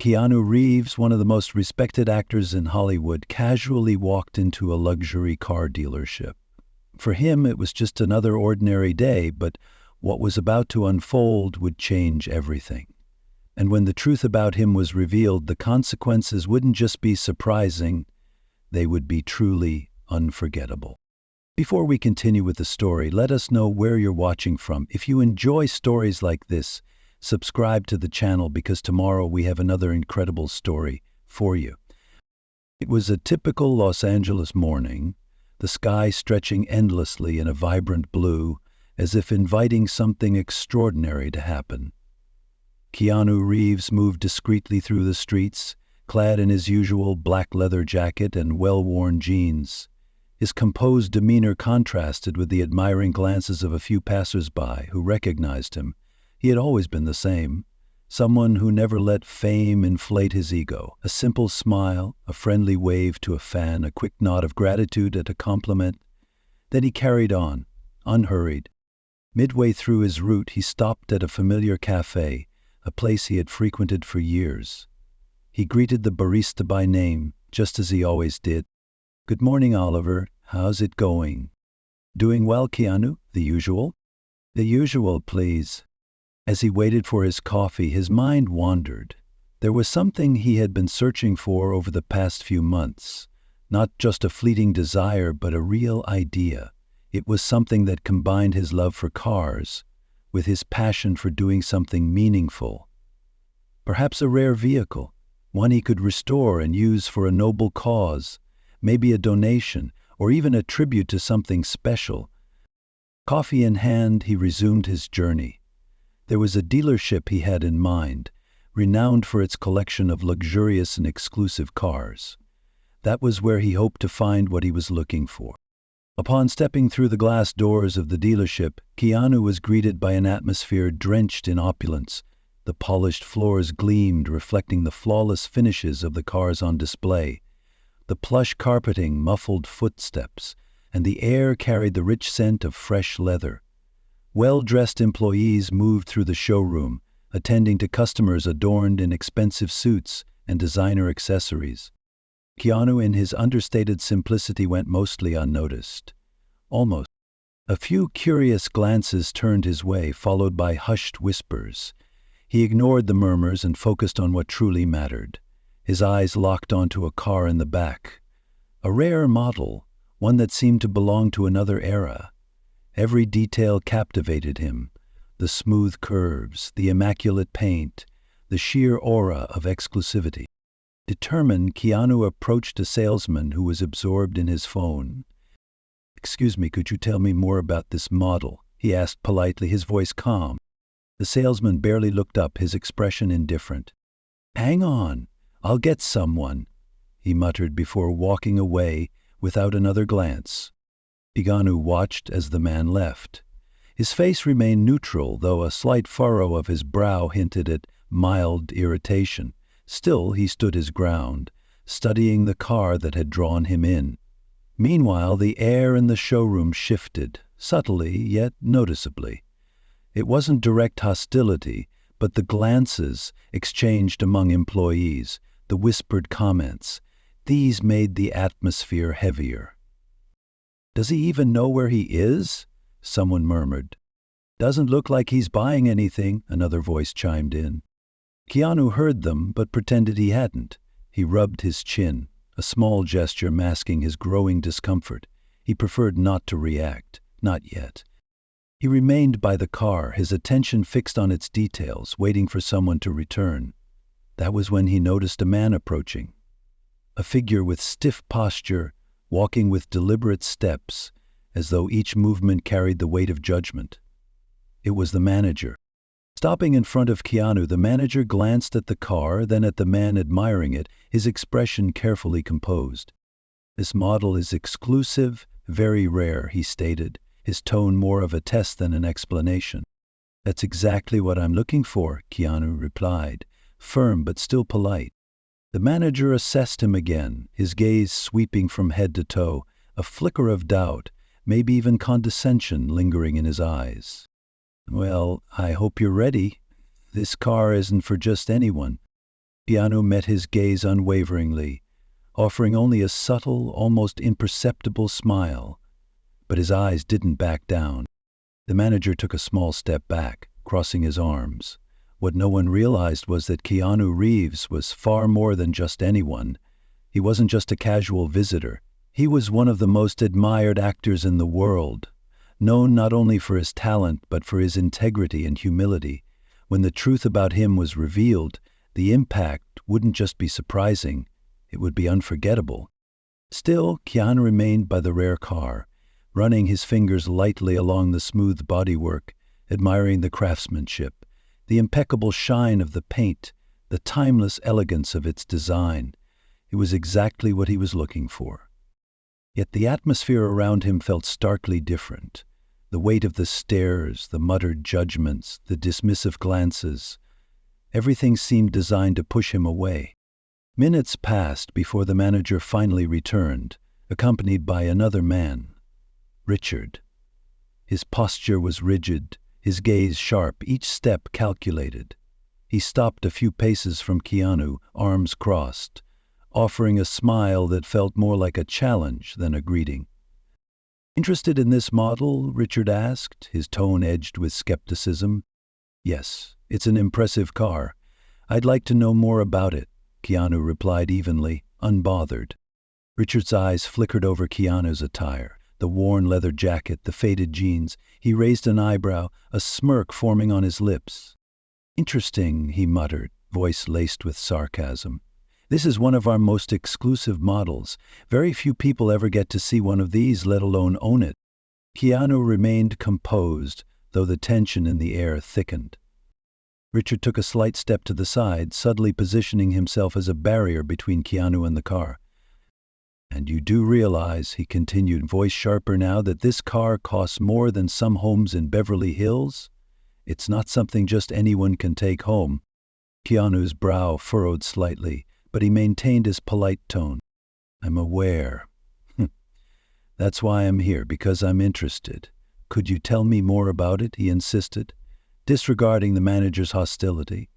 Keanu Reeves, one of the most respected actors in Hollywood, casually walked into a luxury car dealership. For him, it was just another ordinary day, but what was about to unfold would change everything. And when the truth about him was revealed, the consequences wouldn't just be surprising, they would be truly unforgettable. Before we continue with the story, let us know where you're watching from. If you enjoy stories like this, subscribe to the channel because tomorrow we have another incredible story for you. It was a typical Los Angeles morning, the sky stretching endlessly in a vibrant blue, as if inviting something extraordinary to happen. Keanu Reeves moved discreetly through the streets, clad in his usual black leather jacket and well-worn jeans. His composed demeanor contrasted with the admiring glances of a few passers-by who recognized him. He had always been the same, someone who never let fame inflate his ego. A simple smile, a friendly wave to a fan, a quick nod of gratitude at a compliment. Then he carried on, unhurried. Midway through his route, he stopped at a familiar cafe, a place he had frequented for years. He greeted the barista by name, just as he always did. "Good morning, Oliver. How's it going?" "Doing well, Keanu. The usual?" "The usual, please." As he waited for his coffee, his mind wandered. There was something he had been searching for over the past few months. Not just a fleeting desire, but a real idea. It was something that combined his love for cars with his passion for doing something meaningful. Perhaps a rare vehicle, one he could restore and use for a noble cause, maybe a donation, or even a tribute to something special. Coffee in hand, he resumed his journey. There was a dealership he had in mind, renowned for its collection of luxurious and exclusive cars. That was where he hoped to find what he was looking for. Upon stepping through the glass doors of the dealership, Keanu was greeted by an atmosphere drenched in opulence. The polished floors gleamed, reflecting the flawless finishes of the cars on display. The plush carpeting muffled footsteps, and the air carried the rich scent of fresh leather. Well-dressed employees moved through the showroom, attending to customers adorned in expensive suits and designer accessories. Keanu, in his understated simplicity, went mostly unnoticed. Almost. A few curious glances turned his way, followed by hushed whispers. He ignored the murmurs and focused on what truly mattered. His eyes locked onto a car in the back. A rare model, one that seemed to belong to another era. Every detail captivated him. The smooth curves, the immaculate paint, the sheer aura of exclusivity. Determined, Keanu approached a salesman who was absorbed in his phone. "Excuse me, could you tell me more about this model?" he asked politely, his voice calm. The salesman barely looked up, his expression indifferent. "Hang on, I'll get someone," he muttered before walking away without another glance. Keanu watched as the man left. His face remained neutral, though a slight furrow of his brow hinted at mild irritation. Still, he stood his ground, studying the car that had drawn him in. Meanwhile, the air in the showroom shifted, subtly yet noticeably. It wasn't direct hostility, but the glances exchanged among employees, the whispered comments. These made the atmosphere heavier. "Does he even know where he is?" someone murmured. "Doesn't look like he's buying anything," another voice chimed in. Keanu heard them, but pretended he hadn't. He rubbed his chin, a small gesture masking his growing discomfort. He preferred not to react, not yet. He remained by the car, his attention fixed on its details, waiting for someone to return. That was when he noticed a man approaching. A figure with stiff posture, walking with deliberate steps, as though each movement carried the weight of judgment. It was the manager. Stopping in front of Keanu, the manager glanced at the car, then at the man admiring it, his expression carefully composed. "This model is exclusive, very rare," he stated, his tone more of a test than an explanation. "That's exactly what I'm looking for," Keanu replied, firm but still polite. The manager assessed him again, his gaze sweeping from head to toe, a flicker of doubt, maybe even condescension lingering in his eyes. "Well, I hope you're ready. This car isn't for just anyone." Keanu met his gaze unwaveringly, offering only a subtle, almost imperceptible smile. But his eyes didn't back down. The manager took a small step back, crossing his arms. What no one realized was that Keanu Reeves was far more than just anyone. He wasn't just a casual visitor. He was one of the most admired actors in the world, known not only for his talent but for his integrity and humility. When the truth about him was revealed, the impact wouldn't just be surprising, it would be unforgettable. Still, Keanu remained by the rare car, running his fingers lightly along the smooth bodywork, admiring the craftsmanship, the impeccable shine of the paint, the timeless elegance of its design. It was exactly what he was looking for. Yet the atmosphere around him felt starkly different. The weight of the stares, the muttered judgments, the dismissive glances, everything seemed designed to push him away. Minutes passed before the manager finally returned, accompanied by another man, Richard. His posture was rigid, his gaze sharp, each step calculated. He stopped a few paces from Keanu, arms crossed, offering a smile that felt more like a challenge than a greeting. "Interested in this model?" Richard asked, his tone edged with skepticism. "Yes, it's an impressive car. I'd like to know more about it," Keanu replied evenly, unbothered. Richard's eyes flickered over Keanu's attire, the worn leather jacket, the faded jeans. He raised an eyebrow, a smirk forming on his lips. "Interesting," he muttered, voice laced with sarcasm. "This is one of our most exclusive models. Very few people ever get to see one of these, let alone own it." Keanu remained composed, though the tension in the air thickened. Richard took a slight step to the side, subtly positioning himself as a barrier between Keanu and the car. "And you do realize," he continued, voice sharper now, "that this car costs more than some homes in Beverly Hills? It's not something just anyone can take home." Keanu's brow furrowed slightly, but he maintained his polite tone. "I'm aware. That's why I'm here, because I'm interested. Could you tell me more about it?" he insisted, disregarding the manager's hostility.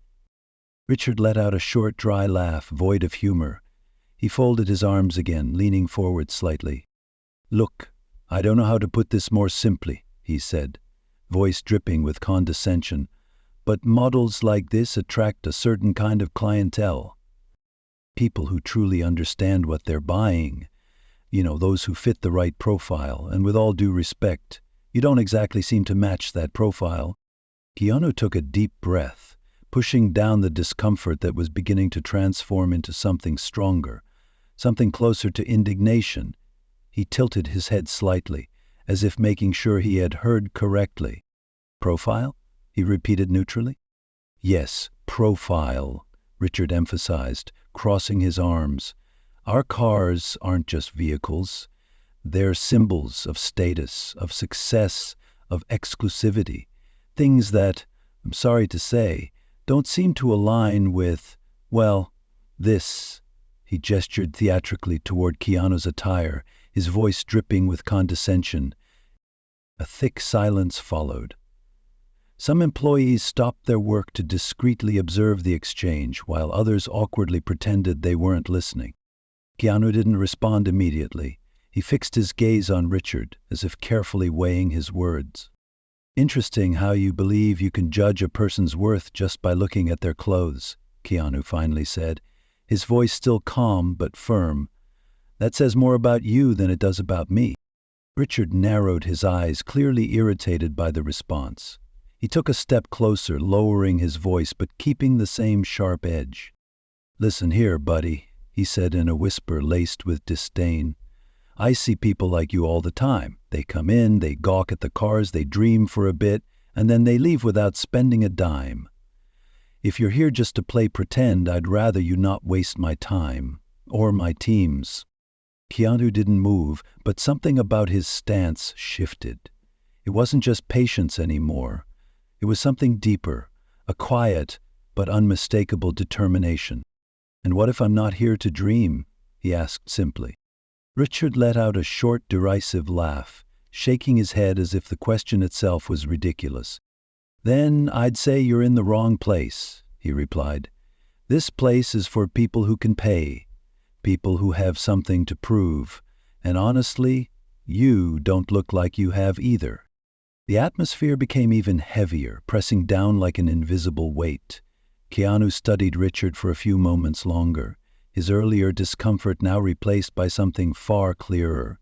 Richard let out a short, dry laugh, void of humor. He folded his arms again, leaning forward slightly. "Look, I don't know how to put this more simply," he said, voice dripping with condescension, "but models like this attract a certain kind of clientele. People who truly understand what they're buying. Those who fit the right profile, and with all due respect, you don't exactly seem to match that profile." Keanu took a deep breath, pushing down the discomfort that was beginning to transform into something stronger, something closer to indignation. He tilted his head slightly, as if making sure he had heard correctly. "Profile?" he repeated neutrally. "Yes, profile," Richard emphasized, crossing his arms. "Our cars aren't just vehicles. They're symbols of status, of success, of exclusivity. Things that, I'm sorry to say, don't seem to align with, well, this." He gestured theatrically toward Keanu's attire, his voice dripping with condescension. A thick silence followed. Some employees stopped their work to discreetly observe the exchange, while others awkwardly pretended they weren't listening. Keanu didn't respond immediately. He fixed his gaze on Richard, as if carefully weighing his words. "Interesting how you believe you can judge a person's worth just by looking at their clothes," Keanu finally said, his voice still calm but firm. "That says more about you than it does about me." Richard narrowed his eyes, clearly irritated by the response. He took a step closer, lowering his voice but keeping the same sharp edge. "Listen here, buddy," he said in a whisper laced with disdain. "I see people like you all the time. They come in, they gawk at the cars, they dream for a bit, and then they leave without spending a dime. If you're here just to play pretend, I'd rather you not waste my time, or my team's." Keanu didn't move, but something about his stance shifted. It wasn't just patience anymore. It was something deeper, a quiet but unmistakable determination. "And what if I'm not here to dream?" he asked simply. Richard let out a short, derisive laugh, shaking his head as if the question itself was ridiculous. "Then I'd say you're in the wrong place," he replied. This place is for people who can pay, people who have something to prove, and honestly, you don't look like you have either." The atmosphere became even heavier, pressing down like an invisible weight. Keanu studied Richard for a few moments longer, his earlier discomfort now replaced by something far clearer,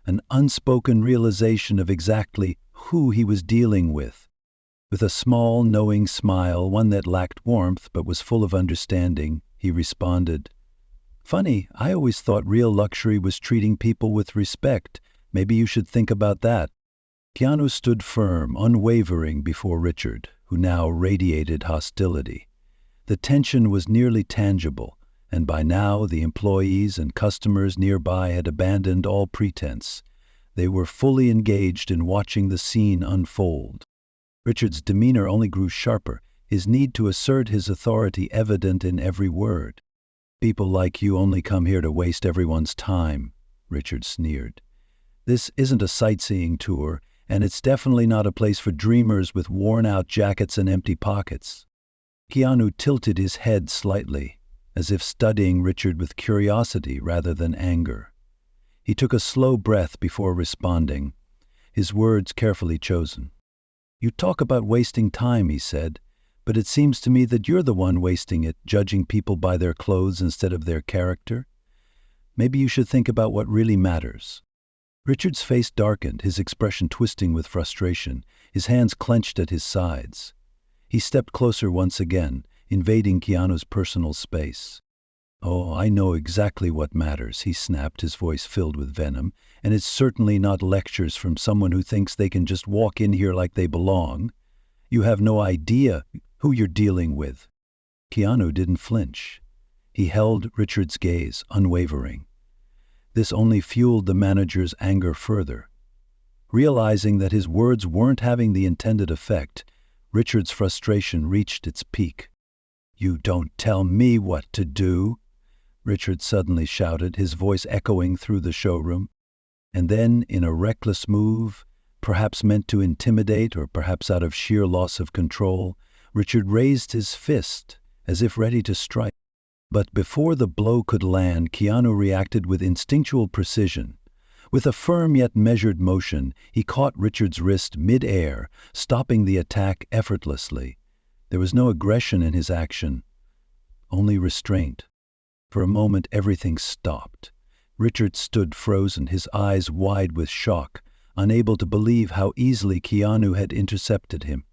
an unspoken realization of exactly who he was dealing with. With a small, knowing smile, one that lacked warmth but was full of understanding, he responded, "Funny, I always thought real luxury was treating people with respect. Maybe you should think about that." Keanu stood firm, unwavering before Richard, who now radiated hostility. The tension was nearly tangible, and by now the employees and customers nearby had abandoned all pretense. They were fully engaged in watching the scene unfold. Richard's demeanor only grew sharper, his need to assert his authority evident in every word. "People like you only come here to waste everyone's time," Richard sneered. "This isn't a sightseeing tour, and it's definitely not a place for dreamers with worn-out jackets and empty pockets." Keanu tilted his head slightly, as if studying Richard with curiosity rather than anger. He took a slow breath before responding, his words carefully chosen. "You talk about wasting time," he said, "but it seems to me that you're the one wasting it, judging people by their clothes instead of their character. Maybe you should think about what really matters." Richard's face darkened, his expression twisting with frustration, his hands clenched at his sides. He stepped closer once again, invading Keanu's personal space. "Oh, I know exactly what matters," he snapped, his voice filled with venom, "and it's certainly not lectures from someone who thinks they can just walk in here like they belong. You have no idea who you're dealing with." Keanu didn't flinch. He held Richard's gaze, unwavering. This only fueled the manager's anger further. Realizing that his words weren't having the intended effect, Richard's frustration reached its peak. "You don't tell me what to do," Richard suddenly shouted, his voice echoing through the showroom. And then, in a reckless move, perhaps meant to intimidate or perhaps out of sheer loss of control, Richard raised his fist, as if ready to strike. But before the blow could land, Keanu reacted with instinctual precision. With a firm yet measured motion, he caught Richard's wrist mid-air, stopping the attack effortlessly. There was no aggression in his action, only restraint. For a moment, everything stopped. Richard stood frozen, his eyes wide with shock, unable to believe how easily Keanu had intercepted him.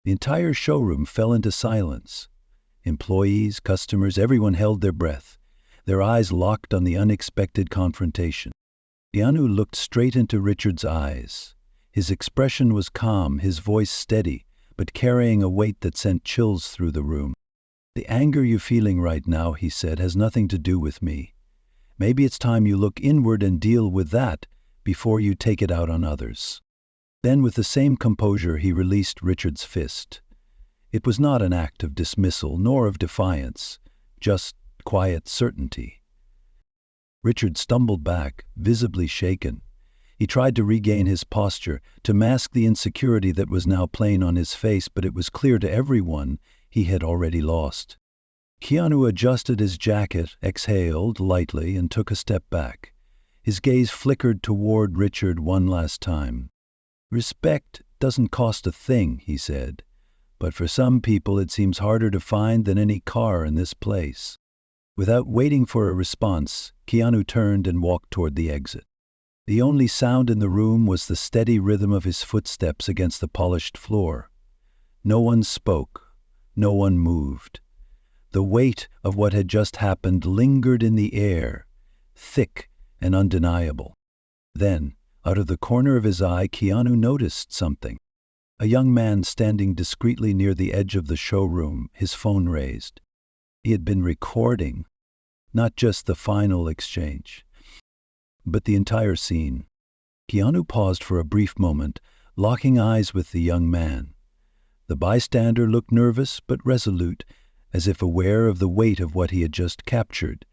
The entire showroom fell into silence. Employees, customers, everyone held their breath, their eyes locked on the unexpected confrontation. Keanu looked straight into Richard's eyes. His expression was calm, his voice steady, but carrying a weight that sent chills through the room. "The anger you're feeling right now," he said, "has nothing to do with me. Maybe it's time you look inward and deal with that before you take it out on others." Then, with the same composure, he released Richard's fist. It was not an act of dismissal nor of defiance, just quiet certainty. Richard stumbled back, visibly shaken. He tried to regain his posture, to mask the insecurity that was now plain on his face, but it was clear to everyone he had already lost. Keanu adjusted his jacket, exhaled lightly, and took a step back. His gaze flickered toward Richard one last time. "Respect doesn't cost a thing," he said. "But for some people it seems harder to find than any car in this place." Without waiting for a response, Keanu turned and walked toward the exit. The only sound in the room was the steady rhythm of his footsteps against the polished floor. No one spoke, no one moved. The weight of what had just happened lingered in the air, thick and undeniable. Then, out of the corner of his eye, Keanu noticed something. A young man standing discreetly near the edge of the showroom, his phone raised. He had been recording, not just the final exchange, but the entire scene. Keanu paused for a brief moment, locking eyes with the young man. The bystander looked nervous but resolute, as if aware of the weight of what he had just captured.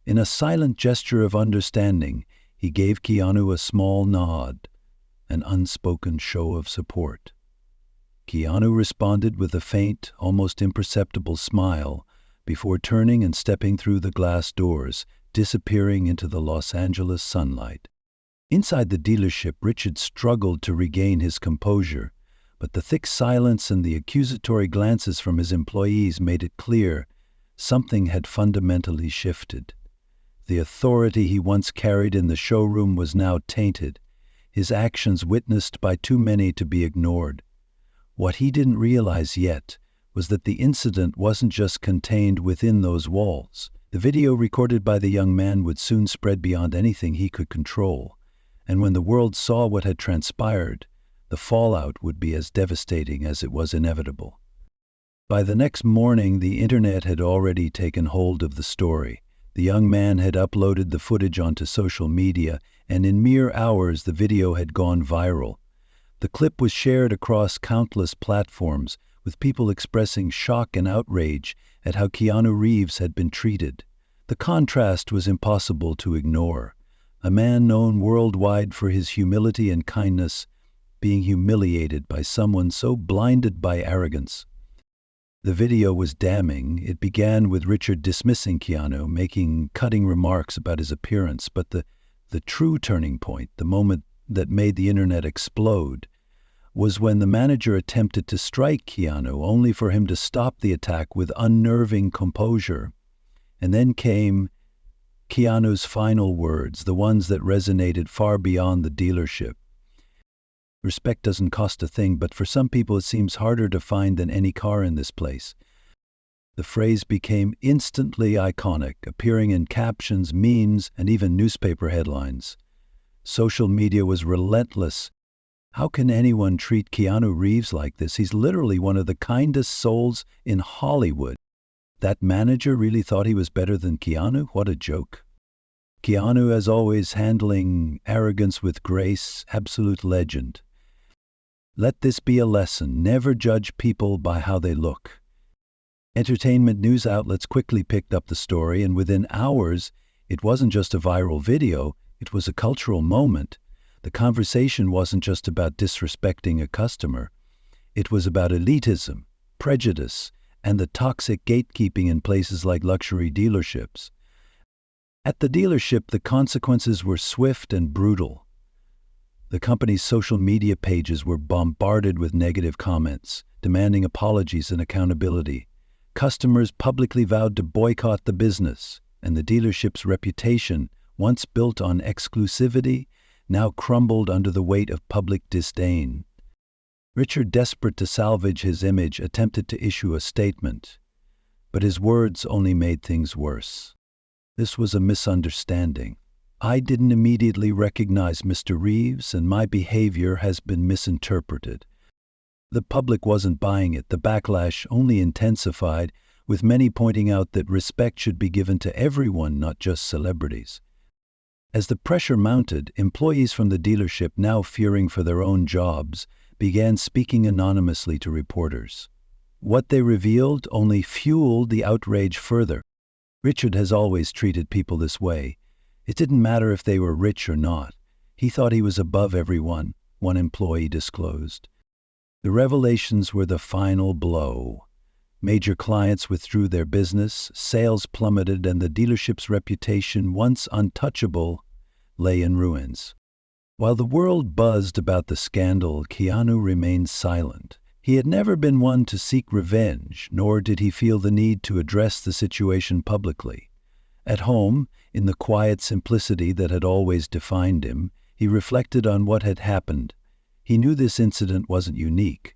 In a silent gesture of understanding, he gave Keanu a small nod, an unspoken show of support. Keanu responded with a faint, almost imperceptible smile, before turning and stepping through the glass doors, disappearing into the Los Angeles sunlight. Inside the dealership, Richard struggled to regain his composure, but the thick silence and the accusatory glances from his employees made it clear something had fundamentally shifted. The authority he once carried in the showroom was now tainted, his actions witnessed by too many to be ignored. What he didn't realize yet was that the incident wasn't just contained within those walls. The video recorded by the young man would soon spread beyond anything he could control, and when the world saw what had transpired, the fallout would be as devastating as it was inevitable. By the next morning, the internet had already taken hold of the story. The young man had uploaded the footage onto social media, and in mere hours the video had gone viral. The clip was shared across countless platforms, with people expressing shock and outrage at how Keanu Reeves had been treated. The contrast was impossible to ignore. A man known worldwide for his humility and kindness, being humiliated by someone so blinded by arrogance. The video was damning. It began with Richard dismissing Keanu, making cutting remarks about his appearance, but the true turning point, the moment that made the internet explode, was when the manager attempted to strike Keanu, only for him to stop the attack with unnerving composure. And then came Keanu's final words, the ones that resonated far beyond the dealership. Respect doesn't cost a thing, but for some people it seems harder to find than any car in this place. The phrase became instantly iconic, appearing in captions, memes, and even newspaper headlines. Social media was relentless. How can anyone treat Keanu Reeves like this? He's literally one of the kindest souls in Hollywood. That manager really thought he was better than Keanu? What a joke. Keanu, as always, handling arrogance with grace, absolute legend. Let this be a lesson. Never judge people by how they look. Entertainment news outlets quickly picked up the story, and within hours, it wasn't just a viral video, it was a cultural moment. The conversation wasn't just about disrespecting a customer. It was about elitism, prejudice, and the toxic gatekeeping in places like luxury dealerships. At the dealership, the consequences were swift and brutal. The company's social media pages were bombarded with negative comments, demanding apologies and accountability. Customers publicly vowed to boycott the business, and the dealership's reputation, once built on exclusivity, now crumbled under the weight of public disdain. Richard, desperate to salvage his image, attempted to issue a statement, but his words only made things worse. This was a misunderstanding. I didn't immediately recognize Mr. Reeves, and my behavior has been misinterpreted. The public wasn't buying it. The backlash only intensified, with many pointing out that respect should be given to everyone, not just celebrities. As the pressure mounted, employees from the dealership, now fearing for their own jobs, began speaking anonymously to reporters. What they revealed only fueled the outrage further. Richard has always treated people this way. It didn't matter if they were rich or not. He thought he was above everyone, one employee disclosed. The revelations were the final blow. Major clients withdrew their business, sales plummeted, and the dealership's reputation, once untouchable, lay in ruins. While the world buzzed about the scandal, Keanu remained silent. He had never been one to seek revenge, nor did he feel the need to address the situation publicly. At home, in the quiet simplicity that had always defined him, he reflected on what had happened. He knew this incident wasn't unique.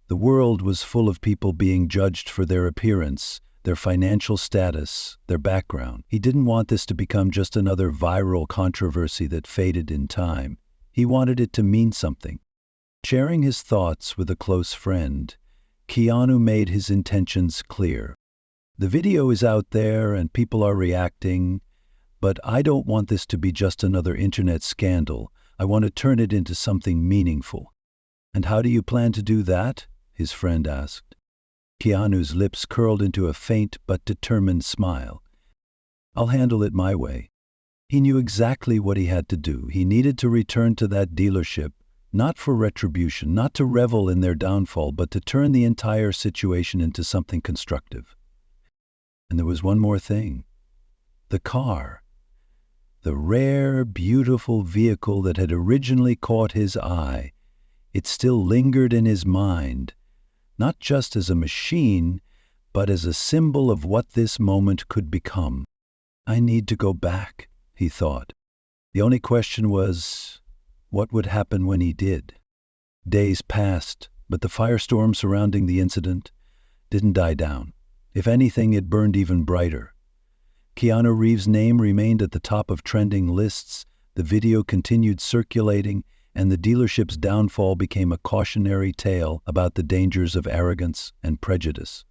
The world was full of people being judged for their appearance, their financial status, their background. He didn't want this to become just another viral controversy that faded in time. He wanted it to mean something. Sharing his thoughts with a close friend, Keanu made his intentions clear. The video is out there and people are reacting, but I don't want this to be just another internet scandal. I want to turn it into something meaningful. And how do you plan to do that? His friend asked. Keanu's lips curled into a faint but determined smile. I'll handle it my way. He knew exactly what he had to do. He needed to return to that dealership, not for retribution, not to revel in their downfall, but to turn the entire situation into something constructive. And there was one more thing. The car. The rare, beautiful vehicle that had originally caught his eye. It still lingered in his mind, not just as a machine, but as a symbol of what this moment could become. I need to go back, he thought. The only question was, what would happen when he did? Days passed, but the firestorm surrounding the incident didn't die down. If anything, it burned even brighter. Keanu Reeves' name remained at the top of trending lists, the video continued circulating, and the dealership's downfall became a cautionary tale about the dangers of arrogance and prejudice.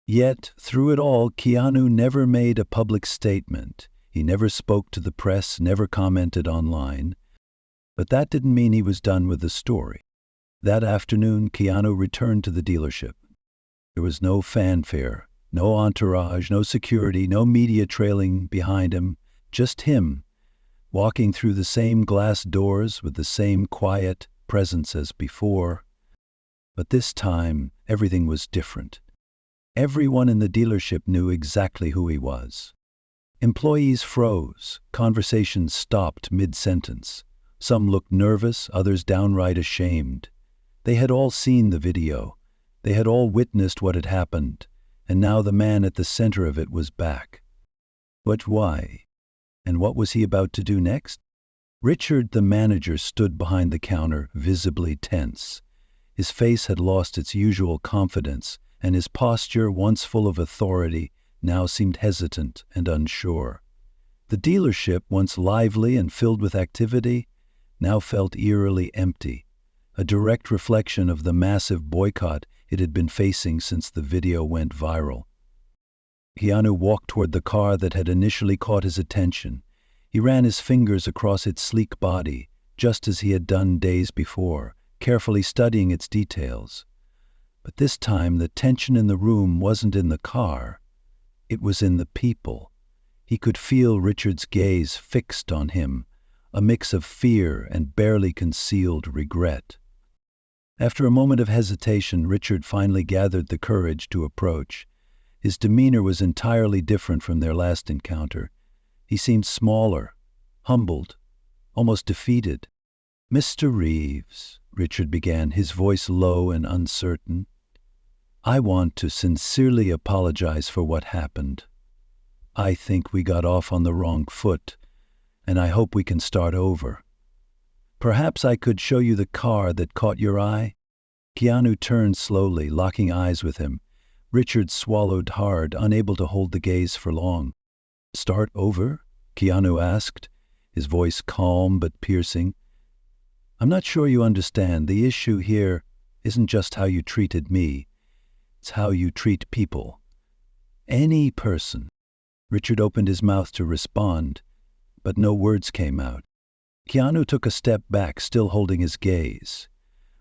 Yet, through it all, Keanu never made a public statement. He never spoke to the press, never commented online. But that didn't mean he was done with the story. That afternoon, Keanu returned to the dealership. There was no fanfare, no entourage, no security, no media trailing behind him, just him, walking through the same glass doors with the same quiet presence as before. But this time, everything was different. Everyone in the dealership knew exactly who he was. Employees froze. Conversations stopped mid-sentence. Some looked nervous, others downright ashamed. They had all seen the video. They had all witnessed what had happened, and now the man at the center of it was back. But why? And what was he about to do next? Richard, the manager, stood behind the counter, visibly tense. His face had lost its usual confidence, and his posture, once full of authority, now seemed hesitant and unsure. The dealership, once lively and filled with activity, now felt eerily empty, a direct reflection of the massive boycott it had been facing since the video went viral. Keanu walked toward the car that had initially caught his attention. He ran his fingers across its sleek body, just as he had done days before, carefully studying its details. But this time the tension in the room wasn't in the car. It was in the people. He could feel Richard's gaze fixed on him, a mix of fear and barely concealed regret. After a moment of hesitation, Richard finally gathered the courage to approach. His demeanor was entirely different from their last encounter. He seemed smaller, humbled, almost defeated. "Mr. Reeves," Richard began, his voice low and uncertain, "I want to sincerely apologize for what happened. I think we got off on the wrong foot, and I hope we can start over. Perhaps I could show you the car that caught your eye?" Keanu turned slowly, locking eyes with him. Richard swallowed hard, unable to hold the gaze for long. "Start over?" Keanu asked, his voice calm but piercing. "I'm not sure you understand. The issue here isn't just how you treated me. It's how you treat people. Any person." Richard opened his mouth to respond, but no words came out. Keanu took a step back, still holding his gaze.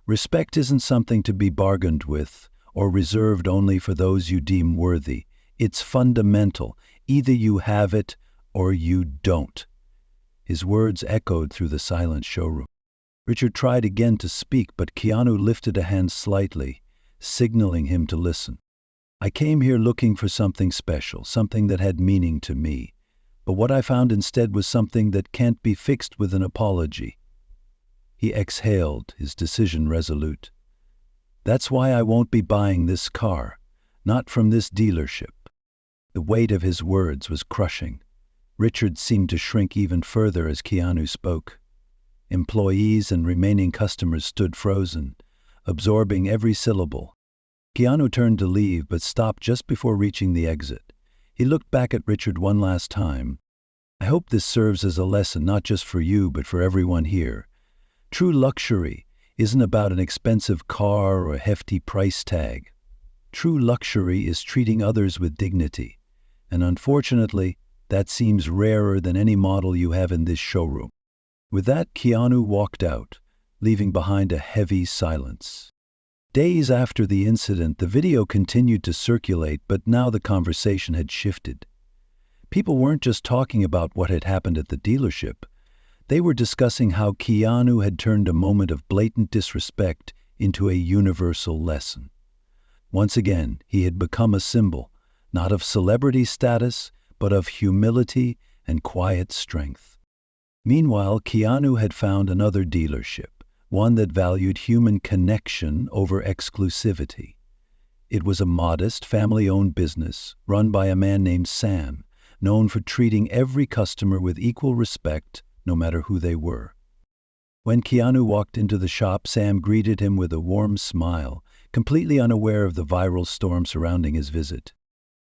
Respect isn't something to be bargained with or reserved only for those you deem worthy. It's fundamental. Either you have it or you don't. His words echoed through the silent showroom. Richard tried again to speak, but Keanu lifted a hand slightly, signaling him to listen. "I came here looking for something special, something that had meaning to me. But what I found instead was something that can't be fixed with an apology." He exhaled, his decision resolute. "That's why I won't be buying this car, not from this dealership." The weight of his words was crushing. Richard seemed to shrink even further as Keanu spoke. Employees and remaining customers stood frozen, absorbing every syllable. Keanu turned to leave, but stopped just before reaching the exit. He looked back at Richard one last time. "I hope this serves as a lesson, not just for you, but for everyone here. True luxury isn't about an expensive car or a hefty price tag. True luxury is treating others with dignity. And unfortunately, that seems rarer than any model you have in this showroom." With that, Keanu walked out, leaving behind a heavy silence. Days after the incident, the video continued to circulate, but now the conversation had shifted. People weren't just talking about what had happened at the dealership. They were discussing how Keanu had turned a moment of blatant disrespect into a universal lesson. Once again, he had become a symbol, not of celebrity status, but of humility and quiet strength. Meanwhile, Keanu had found another dealership, one that valued human connection over exclusivity. It was a modest, family-owned business run by a man named Sam, known for treating every customer with equal respect, no matter who they were. When Keanu walked into the shop, Sam greeted him with a warm smile, completely unaware of the viral storm surrounding his visit.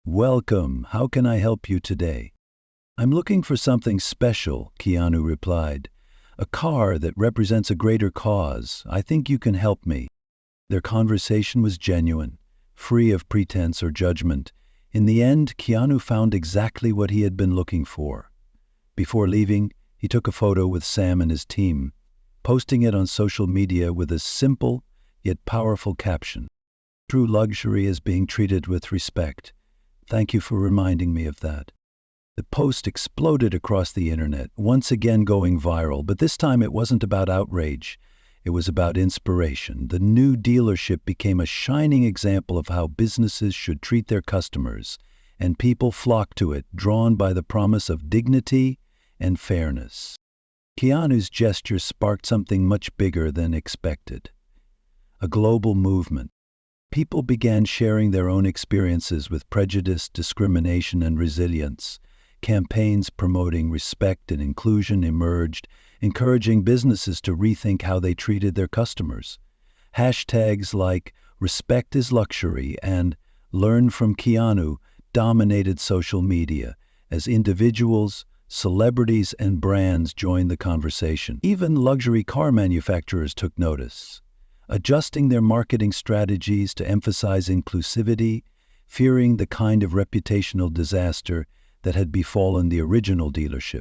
"Welcome. How can I help you today?" "I'm looking for something special," Keanu replied. "A car that represents a greater cause. I think you can help me." Their conversation was genuine, free of pretense or judgment. In the end, Keanu found exactly what he had been looking for. Before leaving, he took a photo with Sam and his team, posting it on social media with a simple yet powerful caption. "True luxury is being treated with respect. Thank you for reminding me of that." The post exploded across the internet, once again going viral, but this time it wasn't about outrage. It was about inspiration. The new dealership became a shining example of how businesses should treat their customers, and people flocked to it, drawn by the promise of dignity and fairness. Keanu's gesture sparked something much bigger than expected. A global movement. People began sharing their own experiences with prejudice, discrimination, and resilience. Campaigns promoting respect and inclusion emerged, encouraging businesses to rethink how they treated their customers. Hashtags like "Respect is Luxury" and "Learn from Keanu" dominated social media as individuals, celebrities, and brands joined the conversation. Even luxury car manufacturers took notice, adjusting their marketing strategies to emphasize inclusivity, fearing the kind of reputational disaster that had befallen the original dealership.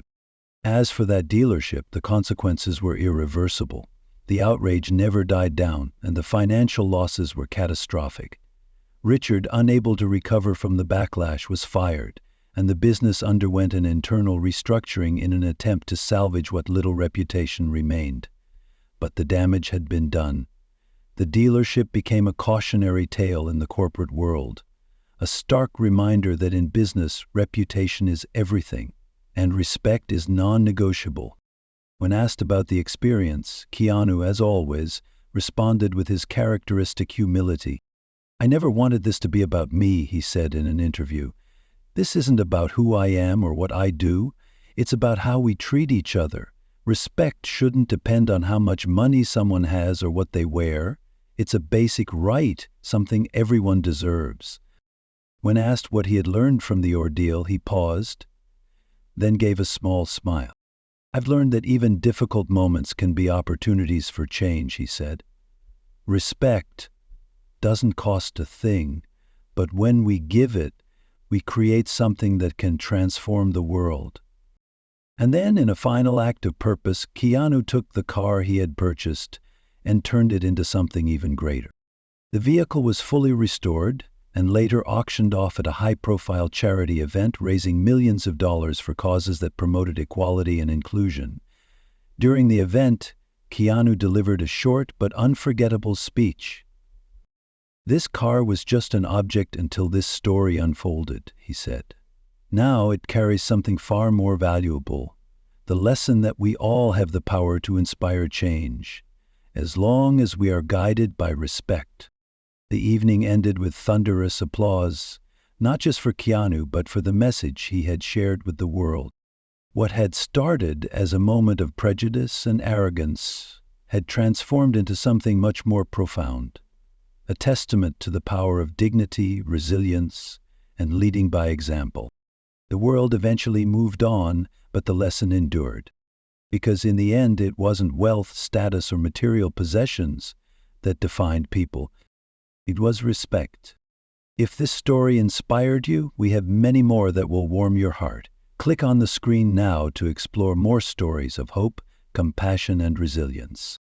As for that dealership, the consequences were irreversible. The outrage never died down, and the financial losses were catastrophic. Richard, unable to recover from the backlash, was fired, and the business underwent an internal restructuring in an attempt to salvage what little reputation remained. But the damage had been done. The dealership became a cautionary tale in the corporate world, a stark reminder that in business, reputation is everything, and respect is non-negotiable. When asked about the experience, Keanu, as always, responded with his characteristic humility. "I never wanted this to be about me," he said in an interview. "This isn't about who I am or what I do. It's about how we treat each other. Respect shouldn't depend on how much money someone has or what they wear. It's a basic right, something everyone deserves." When asked what he had learned from the ordeal, he paused, then gave a small smile. "I've learned that even difficult moments can be opportunities for change," he said. "Respect doesn't cost a thing, but when we give it, we create something that can transform the world." And then, in a final act of purpose, Keanu took the car he had purchased and turned it into something even greater. The vehicle was fully restored and later auctioned off at a high-profile charity event, raising millions of dollars for causes that promoted equality and inclusion. During the event, Keanu delivered a short but unforgettable speech. "This car was just an object until this story unfolded," he said. "Now it carries something far more valuable, the lesson that we all have the power to inspire change, as long as we are guided by respect." The evening ended with thunderous applause, not just for Keanu, but for the message he had shared with the world. What had started as a moment of prejudice and arrogance had transformed into something much more profound, a testament to the power of dignity, resilience, and leading by example. The world eventually moved on, but the lesson endured, because in the end it wasn't wealth, status, or material possessions that defined people. It was respect. If this story inspired you, we have many more that will warm your heart. Click on the screen now to explore more stories of hope, compassion, and resilience.